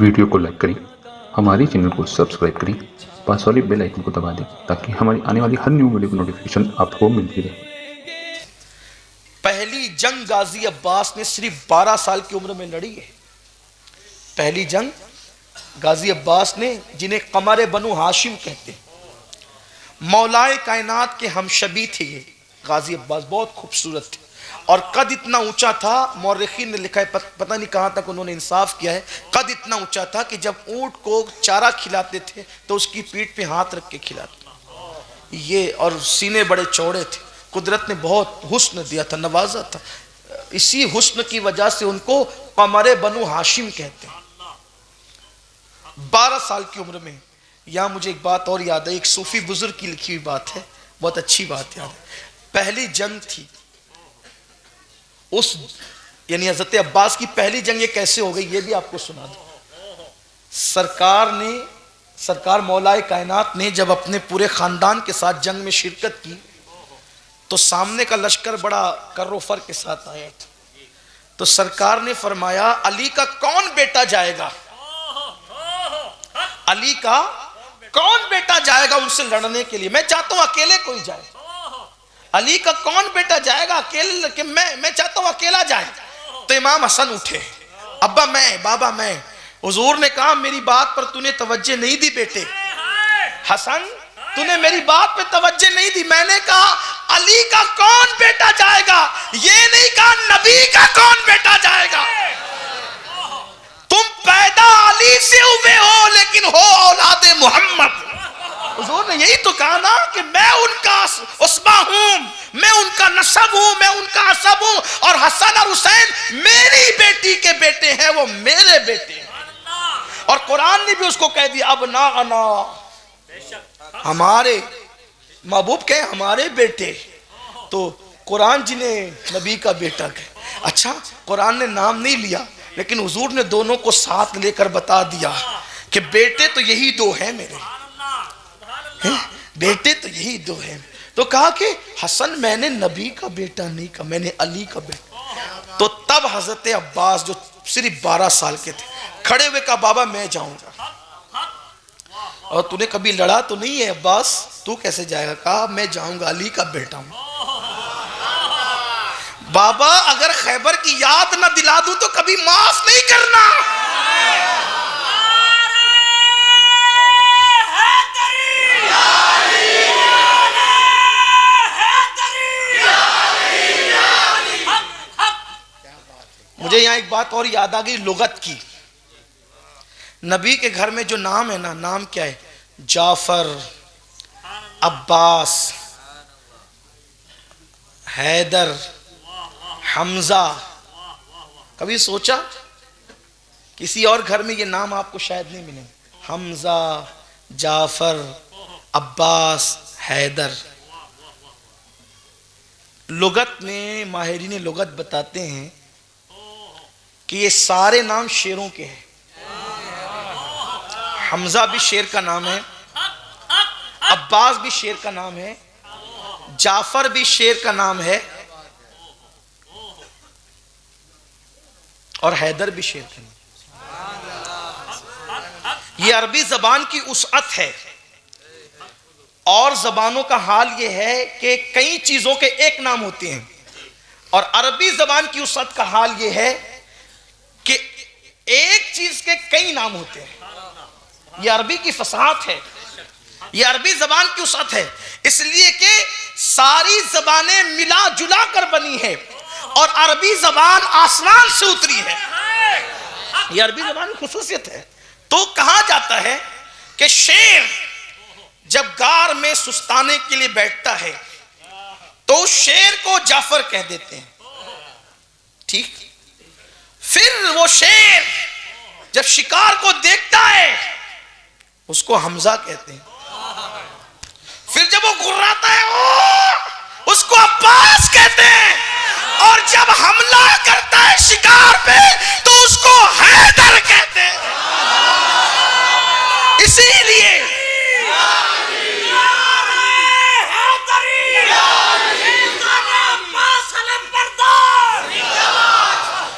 Video کو like کریں، ہمارے چینل کو سبسکرائب کریں، پاس والی بیل آئیکن کو دبا دیں تاکہ ہماری آنے والی ہر نیو ویڈیو کی نوٹیفیکیشن آپ کو ملتی رہے۔ پہلی جنگ غازی عباس نے صرف 12 سال کی عمر میں لڑی ہے۔ پہلی جنگ غازی عباس نے، جنہیں قمر بنو ہاشم کہتے ہیں، مولائے کائنات کے ہم شبی تھے۔ یہ غازی عباس بہت خوبصورت تھے اور قد اتنا اونچا تھا، مورخین نے لکھا ہے، پتہ نہیں کہاں تک انہوں نے انصاف کیا ہے، قد اتنا اونچا تھا کہ جب اونٹ کو چارہ کھلاتے تھے تو اس کی پیٹھ پہ ہاتھ رکھ کے کھلاتے، یہ، اور سینے بڑے چوڑے تھے۔ قدرت نے بہت حسن دیا تھا، نوازا تھا، اسی حسن کی وجہ سے ان کو قمر بنو ہاشم کہتے ہیں۔ 12 سال کی عمر میں، یہاں مجھے ایک بات اور یاد ہے، ایک صوفی بزرگ کی لکھی ہوئی بات ہے، بہت اچھی بات یاد ہے۔ پہلی جنگ تھی، اس یعنی حضرت عباس کی پہلی جنگ یہ کیسے ہو گئی، یہ بھی آپ کو سنا دوں۔ سرکار مولا کائنات نے جب اپنے پورے خاندان کے ساتھ جنگ میں شرکت کی تو سامنے کا لشکر بڑا کر و فر کے ساتھ آیا تھا، تو سرکار نے فرمایا علی کا کون بیٹا جائے گا، علی کا کون بیٹا جائے گا ان سے لڑنے کے لیے، میں چاہتا ہوں اکیلے کوئی جائے، علی کا کون بیٹا جائے گا اکیلے، کہ میں چاہتا ہوں اکیلا جائے۔ تو امام حسن اٹھے، ابا میں، بابا میں۔ حضور نے کہا میری بات پر تُو نے توجہ نہیں دی بیٹے، حسن تو نے میری بات پہ توجہ نہیں دی، میں نے کہا علی کا کون بیٹا جائے گا، یہ نہیں کہا نبی کا کون بیٹا جائے گا۔ تم پیدا علی سے ہوئے ہو لیکن ہو اولاد محمد۔ حضور نے یہی تو کہا نا کہ میں ان کا عصبہ ہوں، میں ان کا نسب ہوں، میں ان کا عصب ہوں، اور حسن اور حسین میری بیٹی کے بیٹے ہیں، وہ میرے بیٹے ہیں۔ اور قرآن نے بھی اس کو کہہ دیا ابناءنا، ہمارے محبوب کہے ہمارے بیٹے، تو قرآن جنہیں نبی کا بیٹا کہے۔ اچھا قرآن نے نام نہیں لیا لیکن حضور نے دونوں کو ساتھ لے کر بتا دیا کہ بیٹے تو یہی دو ہیں میرے، بیٹے تو یہی دو ہیں۔ تو کہا کہ حسن میں نے نبی کا بیٹا نہیں کہا، میں نے علی کا بیٹا۔ تو تب حضرت عباس جو صرف 12 سال کے تھے کھڑے ہوئے کہا بابا میں جاؤں گا۔ اور تو نے کبھی لڑا تو نہیں ہے عباس، تو کیسے جائے گا؟ کہا میں جاؤں گا، علی کا بیٹا ہوں۔ بابا اگر خیبر کی یاد نہ دلا دوں تو کبھی معاف نہیں کرنا۔ مجھے یہاں ایک بات اور یاد آ گئی لغت کی۔ نبی کے گھر میں جو نام ہے نا، نام کیا ہے؟ جعفر، عباس، حیدر، حمزہ۔ کبھی سوچا کسی اور گھر میں یہ نام آپ کو شاید نہیں ملیں، حمزہ، جعفر، عباس، حیدر۔ لغت میں ماہرین لغت بتاتے ہیں کہ یہ سارے نام شیروں کے ہیں۔ حمزہ بھی شیر کا نام ہے، عباس بھی شیر کا نام ہے، جعفر بھی شیر کا نام ہے، اور حیدر بھی شیر کا نام۔ یہ عربی زبان کی وسعت ہے، اور زبانوں کا حال یہ ہے کہ کئی چیزوں کے ایک نام ہوتے ہیں، اور عربی زبان کی وسعت کا حال یہ ہے کہ ایک چیز کے کئی نام ہوتے ہیں۔ یہ عربی کی فصاحت ہے، یہ عربی زبان کی وسعت ہے، اس لیے کہ ساری زبانیں ملا جلا کر بنی ہے اور عربی زبان آسمان سے اتری ہے، یہ عربی زبان کی خصوصیت ہے۔ تو کہا جاتا ہے کہ شیر جب غار میں سستانے کے لیے بیٹھتا ہے تو شیر کو جعفر کہہ دیتے ہیں، ٹھیک؟ پھر وہ شیر جب شکار کو دیکھتا ہے اس کو حمزہ کہتے ہیں، پھر جب وہ گھراتا ہے اس کو عباس کہتے ہیں، اور جب حملہ کرتا ہے شکار پہ تو اس کو حیدر کہتے ہیں۔ اسی لیے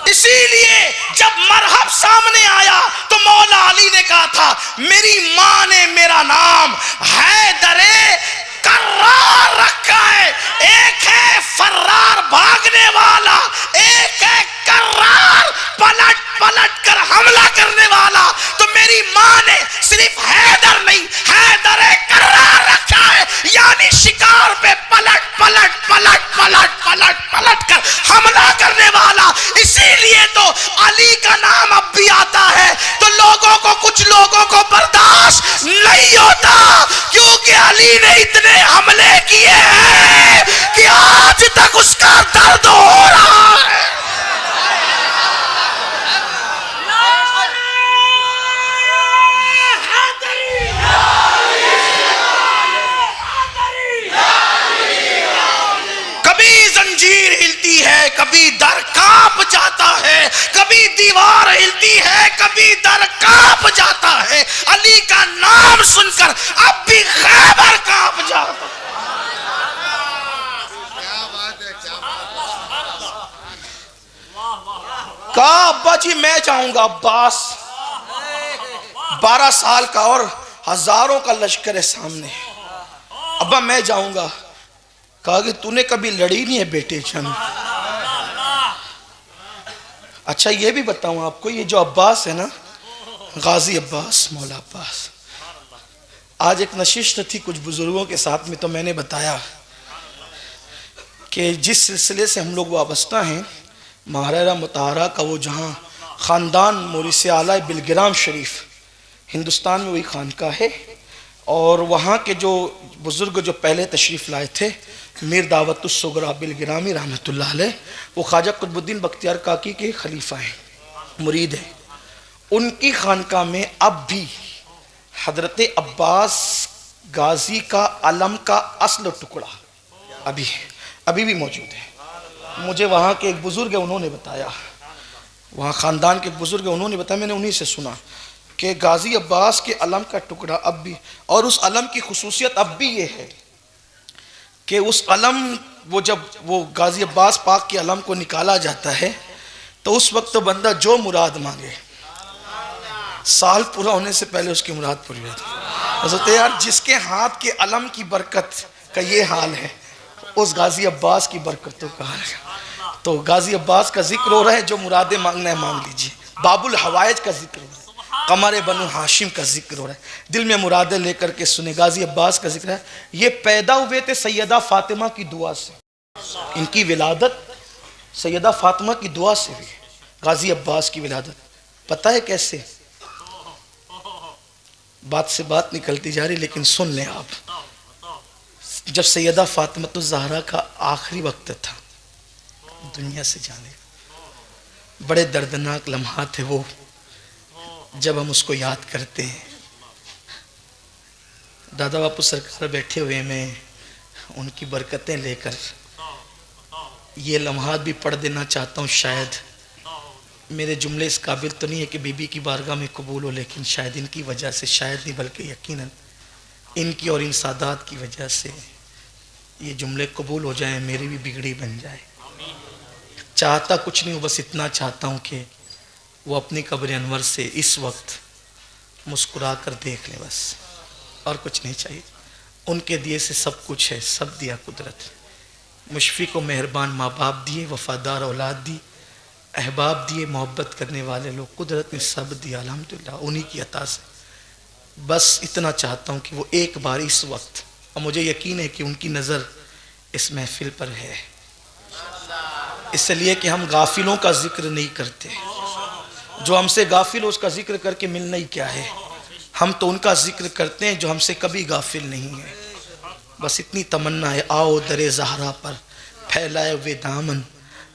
اسی لیے جب مرحب سامنے آیا تو مولا میری ماں نے میرا نام حیدر کرار رکھا ہے. ایک ہے فرار بھاگنے والا, ایک ہے کرار پلٹ پلٹ کر حملہ کرنے والا. تو میری ماں نے صرف حیدر نہیں, حیدر کرار رکھا ہے, یعنی شکار پہ پلٹ پلٹ پلٹ پلٹ پلٹ پلٹ کر حملہ کرنے والا. اسی لیے تو علی کا نام اب بھی آتا ہے تو لوگوں کو, کچھ لوگوں کو برداشت نہیں ہوتا, کیونکہ علی نے اتنے حملے کیے ہیں کہ آج تک اس کا درد ہو رہا ہے. کبھی زنجیر ہلتی ہے, کبھی در کانپ جاتا ہے, کبھی دیوار ہلتی ہے, کبھی در کانپ جاتا ہے. علی کا نام سن کر اب بھی خیبر کانپ جاتا ہے. کہا ابا جی میں جاؤں گا. عباس 12 سال کا اور ہزاروں کا لشکر ہے سامنے. ابا میں جاؤں گا. کہا کہ تو نے کبھی لڑی نہیں ہے بیٹے جان. اچھا یہ بھی بتاؤں آپ کو, یہ جو عباس ہے نا, غازی عباس, مولا عباس, آج ایک نشست تھی کچھ بزرگوں کے ساتھ میں, تو میں نے بتایا کہ جس سلسلے سے ہم لوگ وابستہ ہیں, مہاراجہ مطہرہ کا وہ جہاں خاندان موریث اعلیٰ بلگرام شریف, ہندوستان میں وہی خانقاہ ہے, اور وہاں کے جو بزرگ جو پہلے تشریف لائے تھے, میر دعوت الصغریٰ بلگرامی رحمۃ اللہ علیہ, وہ خواجہ قطب الدین بختیار کاکی کے خلیفہ ہیں, مرید ہیں. ان کی خانقاہ میں اب بھی حضرت عباس غازی کا علم کا اصل ٹکڑا ابھی بھی موجود ہے. مجھے وہاں کے ایک بزرگ ہیں, انہوں نے بتایا, وہاں خاندان کے ایک بزرگ ہیں, انہوں نے بتایا, میں نے انہی سے سنا کہ غازی عباس کے علم کا ٹکڑا اب بھی, اور اس علم کی خصوصیت اب بھی یہ ہے کہ اس علم, وہ جب وہ غازی عباس پاک کے علم کو نکالا جاتا ہے تو اس وقت بندہ جو مراد مانگے, سال پورا ہونے سے پہلے اس کی مراد پوری ہوتی ہے. حضرت یار جس کے ہاتھ کے علم کی برکت کا یہ حال ہے, اس غازی عباس کی برکتوں کا حال ہے. تو غازی عباس کا ذکر ہو رہا ہے, جو مرادیں مانگنا ہے مانگ لیجئے. باب الحوائج کا ذکر ہو رہا ہے, قمر بنو ہاشم کا ذکر ہو رہا ہے, دل میں مرادیں لے کر کے سنے. غازی عباس کا ذکر ہے. یہ پیدا ہوئے تھے سیدہ فاطمہ کی دعا سے, ان کی ولادت سیدہ فاطمہ کی دعا سے ہوئی. غازی عباس کی ولادت پتہ ہے کیسے؟ بات سے بات نکلتی جا رہی, لیکن سن لیں آپ. جب سیدہ فاطمہ الزہرا کا آخری وقت تھا دنیا سے جانے, بڑے دردناک لمحات ہیں وہ, جب ہم اس کو یاد کرتے ہیں. دادا باپو سرکار بیٹھے ہوئے, میں ان کی برکتیں لے کر یہ لمحات بھی پڑھ دینا چاہتا ہوں. شاید میرے جملے اس قابل تو نہیں ہے کہ بی بی کی بارگاہ میں قبول ہو, لیکن شاید ان کی وجہ سے, شاید نہیں بلکہ یقیناً ان کی اور ان سادات کی وجہ سے یہ جملے قبول ہو جائیں, میری بھی بگڑی بن جائے. چاہتا کچھ نہیں ہوں, بس اتنا چاہتا ہوں کہ وہ اپنی قبر انور سے اس وقت مسکرا کر دیکھ لیں, بس اور کچھ نہیں چاہیے. ان کے دیے سے سب کچھ ہے, سب دیا قدرت. مشفق و مہربان ماں باپ دیے, وفادار اولاد دی, احباب دیے, محبت کرنے والے لوگ, قدرت نے سب دیا الحمدللہ انہی کی عطا سے. بس اتنا چاہتا ہوں کہ وہ ایک بار اس وقت, اور مجھے یقین ہے کہ ان کی نظر اس محفل پر ہے, اس لیے کہ ہم غافلوں کا ذکر نہیں کرتے. جو ہم سے غافل ہو اس کا ذکر کر کے ملنا ہی کیا ہے. ہم تو ان کا ذکر کرتے ہیں جو ہم سے کبھی غافل نہیں ہے. بس اتنی تمنا ہے, آؤ در زہرا پر پھیلائے ہوئے دامن,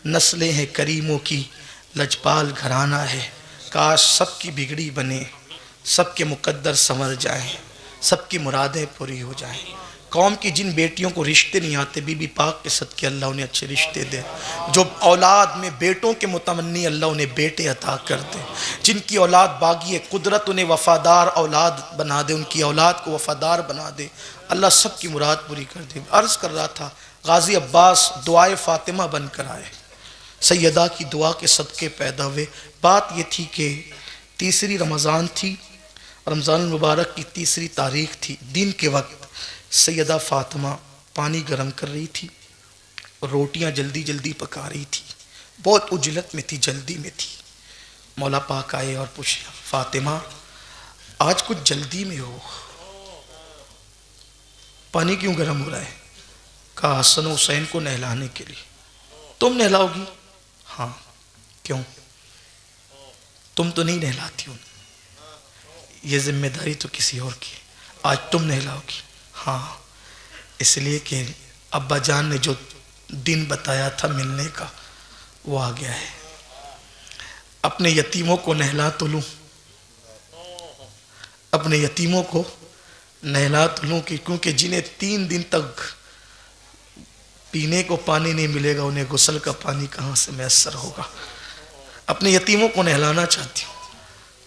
نسلیں ہیں کریموں کی, لجپال گھرانہ ہے. کاش سب کی بگڑی بنے, سب کے مقدر سنور جائیں, سب کی مرادیں پوری ہو جائیں. قوم کی جن بیٹیوں کو رشتے نہیں آتے, بی بی پاک کے صدقے اللہ انہیں اچھے رشتے دے. جو اولاد میں بیٹوں کے متمنی, اللہ انہیں بیٹے عطا کر دے. جن کی اولاد باغی ہے, قدرت انہیں وفادار اولاد بنا دے, ان کی اولاد کو وفادار بنا دے. اللہ سب کی مراد پوری کر دے. عرض کر رہا تھا, غازی عباس دعائے فاطمہ بن کر آئے, سیدہ کی دعا کے صدقے پیدا ہوئے. بات یہ تھی کہ تیسری رمضان تھی, رمضان المبارک کی 3 تاریخ تھی، دن کے وقت سیدہ فاطمہ پانی گرم کر رہی تھی، روٹیاں جلدی جلدی پکا رہی تھی، بہت عجلت میں تھی، جلدی میں تھی۔ مولا پاک آئے اور پوچھے فاطمہ آج کچھ جلدی میں ہو، پانی کیوں گرم ہو رہا ہے؟ کہا حسن و حسین کو نہلانے کے لیے۔ تم نہلاؤ گی؟ ہاں۔ کیوں؟ تم تو نہیں نہلاتی ہو، یہ ذمہ داری تو کسی اور کی ہے، آج تم نہلاؤ گی؟ ہاں، اس لیے کہ ابا جان نے جو دن بتایا تھا ملنے کا وہ آ گیا ہے، اپنے یتیموں کو نہلا تو لوں، اپنے یتیموں کو نہلا تو لوں، کیونکہ جنہیں 3 دن تک پینے کو پانی نہیں ملے گا انہیں غسل کا پانی کہاں سے میسر ہوگا۔ اپنے یتیموں کو نہلانا چاہتی ہوں،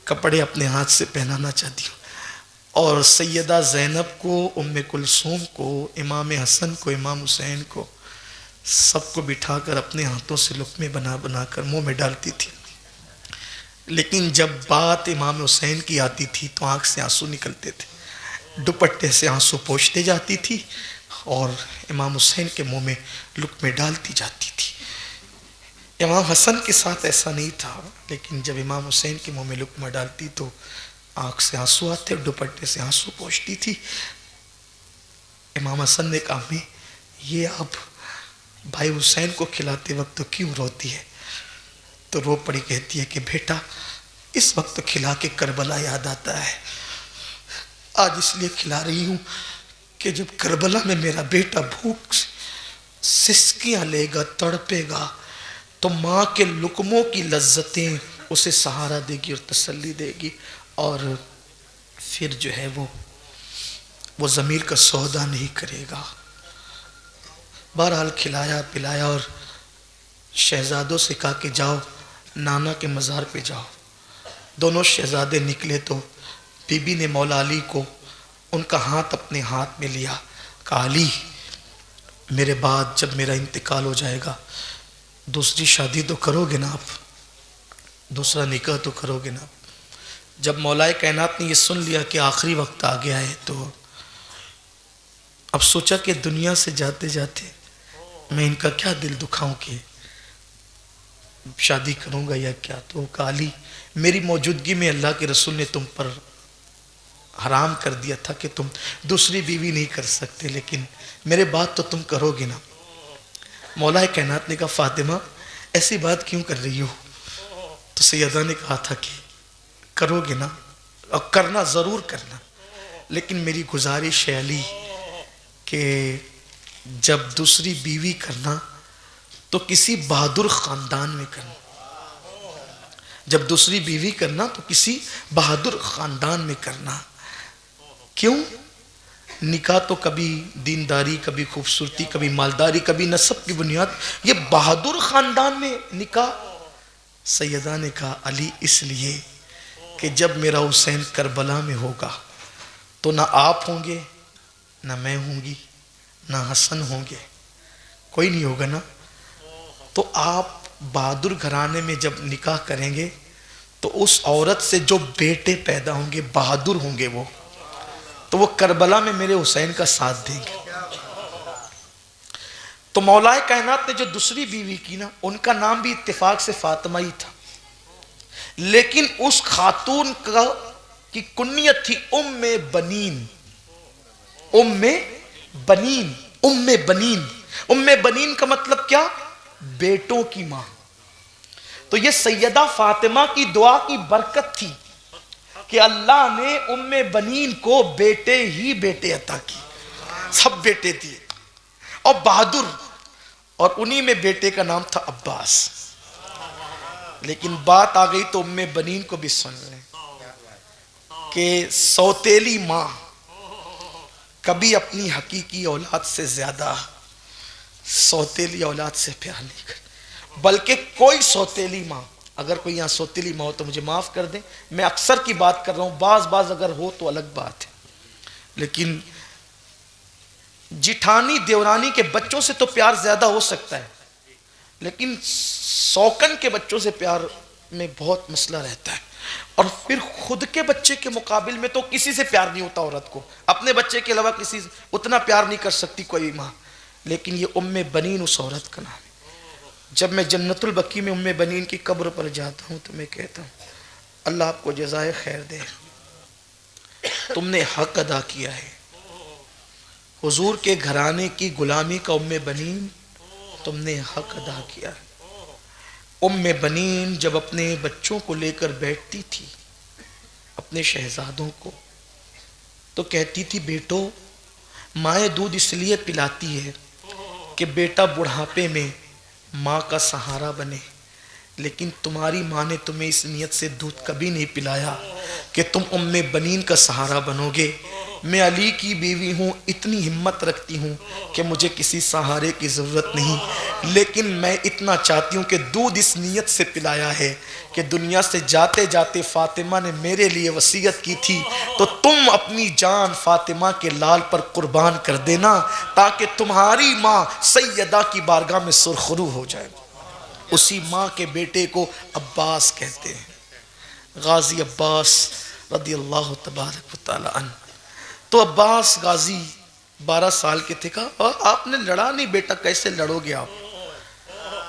کپڑے اپنے ہاتھ سے پہنانا چاہتی ہوں، اور سیدہ زینب کو، ام کلثوم کو، امام حسن کو، امام حسین کو، سب کو بٹھا کر اپنے ہاتھوں سے لقمے بنا بنا کر منہ میں ڈالتی تھی۔ لیکن جب بات امام حسین کی آتی تھی تو آنکھ سے آنسو نکلتے تھے، دوپٹے سے آنسو پوچھتے جاتی تھی اور امام حسین کے منہ میں لقمے ڈالتی جاتی تھی۔ امام حسن کے ساتھ ایسا نہیں تھا، لیکن جب امام حسین کے منہ میں لقمہ ڈالتی تو آنکھ سے آنسو آتے اور دوپٹے سے آنسو پوچھتی تھی۔ امام حسن نے کہا میں یہ اب بھائی حسین کو کھلاتے وقت تو کیوں روتی ہے؟ تو رو پڑی، کہتی ہے کہ بیٹا اس وقت کھلا کے کربلا یاد آتا ہے، آج اس لیے کھلا رہی ہوں کہ جب کربلا میں میرا بیٹا بھوک سسکیاں لے گا، تڑپے گا، تو ماں کے لقموں کی لذتیں اسے سہارا دے گی اور تسلی دے گی، اور پھر جو ہے وہ ضمیر کا سودا نہیں کرے گا۔ بہرحال کھلایا پلایا اور شہزادوں سے کہا کہ جاؤ نانا کے مزار پہ جاؤ۔ دونوں شہزادے نکلے تو بی بی نے مولا علی کو ان کا ہاتھ اپنے ہاتھ میں لیا، کہا علی میرے بعد جب میرا انتقال ہو جائے گا دوسری شادی تو کرو گے نا آپ، دوسرا نکاح تو کرو گے نا۔ جب مولا کائنات نے یہ سن لیا کہ آخری وقت آ گیا ہے تو اب سوچا کہ دنیا سے جاتے جاتے میں ان کا کیا دل دکھاؤں کہ شادی کروں گا یا کیا۔ تو کہا علی میری موجودگی میں اللہ کے رسول نے تم پر حرام کر دیا تھا کہ تم دوسری بیوی نہیں کر سکتے، لیکن میرے بعد تو تم کرو گے نا۔ مولا کائنات نے کہا فاطمہ ایسی بات کیوں کر رہی ہو؟ تو سیدہ نے کہا تھا کہ کرو گے نا، اور کرنا ضرور کرنا، لیکن میری گزارش ہے علی کہ جب دوسری بیوی کرنا تو کسی بہادر خاندان میں کرنا، جب دوسری بیوی کرنا تو کسی بہادر خاندان میں کرنا۔ کیوں؟ نکاح تو کبھی دینداری، کبھی خوبصورتی، کبھی مالداری، کبھی نسب کی بنیاد، یہ بہادر خاندان میں نکاح۔ سیدہ نے کہا علی اس لیے کہ جب میرا حسین کربلا میں ہوگا تو نہ آپ ہوں گے، نہ میں ہوں گی، نہ حسن ہوں گے، کوئی نہیں ہوگا نا۔ تو آپ بہادر گھرانے میں جب نکاح کریں گے تو اس عورت سے جو بیٹے پیدا ہوں گے بہادر ہوں گے، وہ تو وہ کربلا میں میرے حسین کا ساتھ دیں گے۔ تو مولا کائنات نے جو دوسری بیوی کی نا ان کا نام بھی اتفاق سے فاطمہ ہی تھا، لیکن اس خاتون کی کنیت تھی ام بنین۔ ام بنین، ام بنین، ام بنین کا مطلب کیا؟ بیٹوں کی ماں۔ تو یہ سیدہ فاطمہ کی دعا کی برکت تھی کہ اللہ نے ام بنین کو بیٹے ہی بیٹے عطا کی، سب بیٹے دیے اور بہادر، اور انہی میں بیٹے کا نام تھا عباس۔ لیکن بات آ گئی تو ام بنین کو بھی سن لیں کہ سوتیلی ماں کبھی اپنی حقیقی اولاد سے زیادہ سوتیلی اولاد سے پیار نہیں کرتی، بلکہ کوئی سوتیلی ماں، اگر کوئی یہاں سوتیلی ماں ہو تو مجھے معاف کر دیں، میں اکثر کی بات کر رہا ہوں، بعض اگر ہو تو الگ بات ہے، لیکن جٹھانی دیورانی کے بچوں سے تو پیار زیادہ ہو سکتا ہے، لیکن سوکن کے بچوں سے پیار میں بہت مسئلہ رہتا ہے۔ اور پھر خود کے بچے کے مقابل میں تو کسی سے پیار نہیں ہوتا عورت کو، اپنے بچے کے علاوہ کسی سے اتنا پیار نہیں کر سکتی کوئی ماں، لیکن یہ ام بنین اس عورت کا نام ہے۔ جب میں جنت البقیع میں ام بنین کی قبر پر جاتا ہوں تو میں کہتا ہوں اللہ آپ کو جزائے خیر دے، تم نے حق ادا کیا ہے، حضور کے گھرانے کی غلامی کا ام بنین تم نے حق ادا کیا ہے۔ ام بنین جب اپنے بچوں کو لے کر بیٹھتی تھی، اپنے شہزادوں کو، تو کہتی تھی بیٹو، مائیں دودھ اس لیے پلاتی ہے کہ بیٹا بڑھاپے میں ماں کا سہارا بنے، لیکن تمہاری ماں نے تمہیں اس نیت سے دودھ کبھی نہیں پلایا کہ تم ام بنین کا سہارا بنو گے۔ میں علی کی بیوی ہوں، اتنی ہمت رکھتی ہوں کہ مجھے کسی سہارے کی ضرورت نہیں، لیکن میں اتنا چاہتی ہوں کہ دودھ اس نیت سے پلایا ہے کہ دنیا سے جاتے جاتے فاطمہ نے میرے لیے وصیت کی تھی، تو تم اپنی جان فاطمہ کے لال پر قربان کر دینا تاکہ تمہاری ماں سیدہ کی بارگاہ میں سرخرو ہو جائے۔ اسی ماں کے بیٹے کو عباس کہتے ہیں، غازی عباس رضی اللہ تبارک و تعالی عنہ۔ تو عباس غازی 12 سال کے تھے، کہا آپ نے لڑا نہیں بیٹا، کیسے لڑو گے آپ؟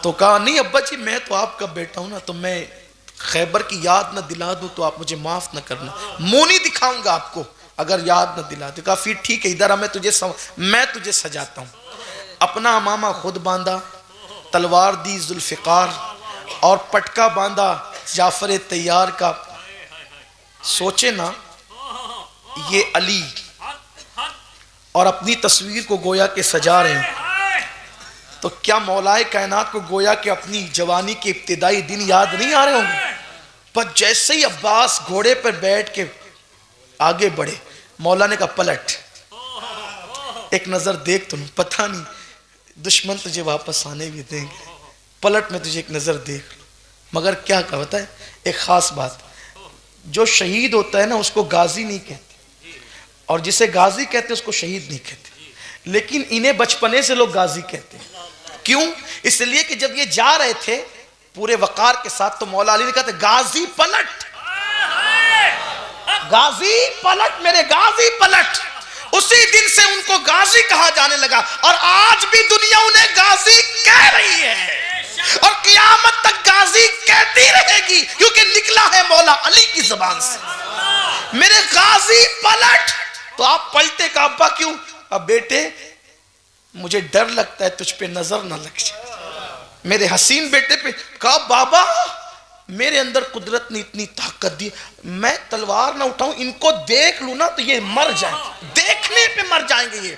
تو کہا نہیں ابا جی میں تو آپ کا بیٹا ہوں نا، تو میں خیبر کی یاد نہ دلا دوں تو آپ مجھے معاف نہ کرنا، منہ نہیں دکھاؤں گا آپ کو اگر یاد نہ دلا دوں۔ کہا پھر ٹھیک ہے ادھر آ، میں تجھے سجاتا ہوں۔ اپنا امامہ خود باندھا، تلوار دی ذوالفقار اور پٹکا باندھا جعفر تیار کا۔ سوچے نا یہ علی اور اپنی تصویر کو گویا کہ سجا رہے ہیں، تو کیا مولائے کائنات کو گویا کہ اپنی جوانی کے ابتدائی دن یاد نہیں آ رہے ہوں گے؟ پر جیسے ہی عباس گھوڑے پر بیٹھ کے آگے بڑھے، مولا نے کہا پلٹ، ایک نظر دیکھ، تو پتہ نہیں دشمن تجھے واپس آنے بھی دیں گے، پلٹ میں تجھے ایک نظر دیکھ لو۔ مگر کیا کہتا ہے ایک خاص بات، جو شہید ہوتا ہے نا اس کو غازی نہیں کہتے، اور جسے غازی کہتے ہیں اس کو شہید نہیں کہتے، لیکن انہیں بچپنے سے لوگ غازی کہتے ہیں۔ کیوں؟ اس لیے کہ جب یہ جا رہے تھے پورے وقار کے ساتھ تو مولا علی نے کہا تھا غازی پلٹ، غازی پلٹ، میرے غازی پلٹ۔ اسی دن سے ان کو غازی کہا جانے لگا، اور آج بھی دنیا انہیں غازی کہہ رہی ہے، اور قیامت تک غازی کہتی رہے گی، کیونکہ نکلا ہے مولا علی کی زبان سے، میرے غازی پلٹ۔ تو آپ پلٹے کا ابا کیوں؟ اب بیٹے مجھے ڈر لگتا ہے تجھ پہ نظر نہ لگ جائے، میرے حسین بیٹے پہ۔ کہا بابا میرے اندر قدرت نے اتنی طاقت دی، میں تلوار نہ اٹھاؤں، ان کو دیکھ لوں نا تو یہ مر جائیں، دیکھنے پہ مر جائیں گے، یہ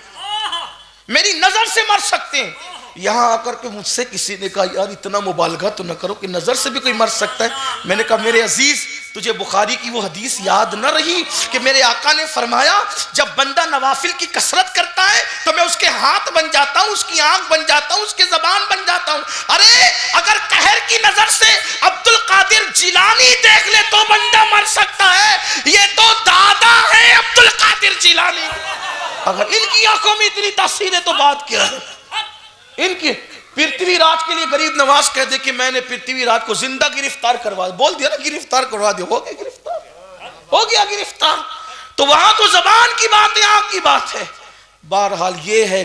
میری نظر سے مر سکتے ہیں۔ یہاں آ کر کے مجھ سے کسی نے کہا یار اتنا مبالغہ تو نہ کرو کہ نظر سے بھی کوئی مر سکتا ہے۔ میں نے کہا میرے عزیز تجھے بخاری کی وہ حدیث یاد نہ رہی کہ میرے آقا نے فرمایا جب بندہ نوافل کی کثرت کرتا ہے تو میں اس کے ہاتھ بن جاتا ہوں، اس کی آنکھ بن جاتا ہوں، اس کی زبان بن جاتا ہوں۔ ارے اگر قہر کی نظر سے عبد القادر جیلانی دیکھ لے تو بندہ مر سکتا ہے، یہ تو دادا ہے عبد القادر جیلانی، اگر ان کی آنکھوں میں اتنی تاثیر ہے تو بات کیا ہے؟ ان کی پرتھوی راج کے لیے غریب نواز کہہ دے کہ میں نے پرتھوی راج کو زندہ گرفتار کروا دیا، بول دیا نا گرفتار کروا دیا، ہو گیا گرفتار، ہو گیا گرفتار۔ تو وہاں تو زبان کی بات ہے، آنکھ کی بات ہے۔ بہرحال یہ ہے